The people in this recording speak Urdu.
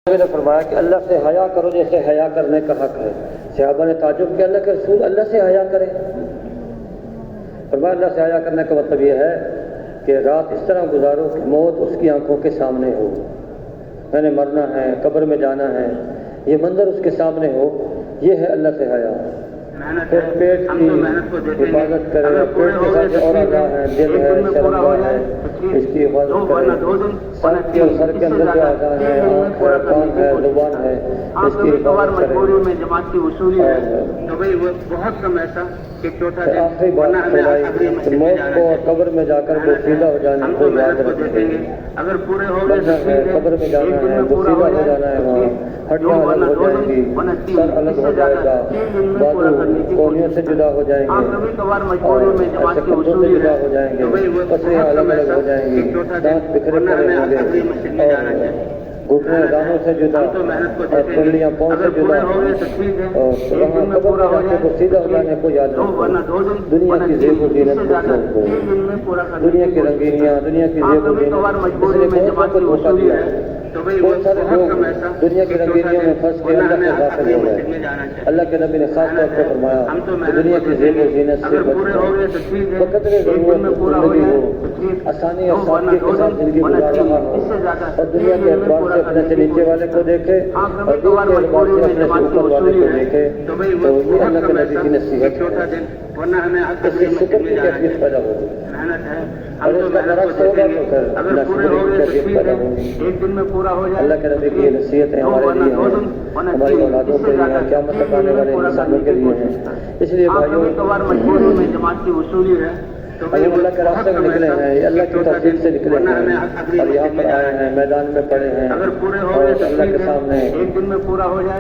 نے فرمایا کہ اللہ سے حیا کرو جیسے حیا کرنے کا حق ہے۔ صحابہ نے تعجب کیا، اللہ کے رسول اللہ سے حیا کرے؟ فرمایا اللہ سے حیا کرنے کا مطلب یہ ہے کہ رات اس طرح گزارو کہ موت اس کی آنکھوں کے سامنے ہو، میں نے مرنا ہے، قبر میں جانا ہے، یہ منظر اس کے سامنے ہو، یہ ہے اللہ سے حیا۔ پھر پیٹ کی حفاظت کرے، پیٹ کے ساتھ اور اعضاء ہیں، دل ہے، شرمگاہ ہے، اس کی حفاظت کرے، سر کے اور سر کے اندر جو اعضاء ہیں، آنکھ ہے، کان ہے، زبان ہے، اس کی حفاظت کرے۔ آخری بات فرمائی کہ موت کو اور قبر میں جا کر بوسیدہ ہو جانے کو یاد رکھیں، مرنا ہے، قبر میں جانا ہے، بوسیدہ ہو جانا ہے، وہاں ہڈیاں الگ ہو جائیں گی، سر الگ ہو جائے گا، بازو کونیوں سے جدا ہو جائیں گے، اور ایسے کندھوں سے جدا ہو جائیں گے، پسلیاں الگ الگ ہو جائیں گی، دانت بکھرے پڑے ہوں گے، اور گھٹنے دانوں سے جدا، اور کنڈلیاں پاؤں سے جدا، اور وہاں قبر میں جا کے بوسیدہ ہو جانے کو یاد رکھو۔ دنیا کی زیب و زینت کو، دنیا کی رنگینیاں، دنیا کی زیب و زینت، اس نے بہت کو دھوکہ دیا ہے۔ بہت سارے لوگ دنیا کی رنگینیوں میں پھنس کے اللہ سے غافل ہو گئے۔ اللہ کے نبی نے خاص طور پہ فرمایا کہ دنیا کی زیب و زینت سے بچ جاؤ، بقدر ضرورت زندگی ہو، آسانی اور سادگی کے ساتھ زندگی گزار رہا ہو، اور دنیا کے اعتبار سے اپنے سے نیچے والے کو دیکھے اور دین کے اعتبار سے اپنے سے اوپر والے کو دیکھے، تو یہ اللہ کے نبی کی نصیحت ہے۔ اس سے شکر کی کیفیت پیدا ہوگی، اور اس کا برعکس ہوگا تو پھر ناشکری کی کیفیت پیدا ہوگی۔ اللہ کے نبی کی یہ نصیحتیں ہمارے لیے ہیں، ہماری اولادوں کے لیے ہیں، قیامت تک آنے والے انسانوں کے لیے ہیں۔ اس لیے بھائیوں، ہم اللہ کے راستے میں نکلے ہیں، یہ اللہ کی توفیق سے نکلے ہیں، اور یہاں پر آئے ہیں، میدان میں پڑے ہیں، اور اللہ کے سامنے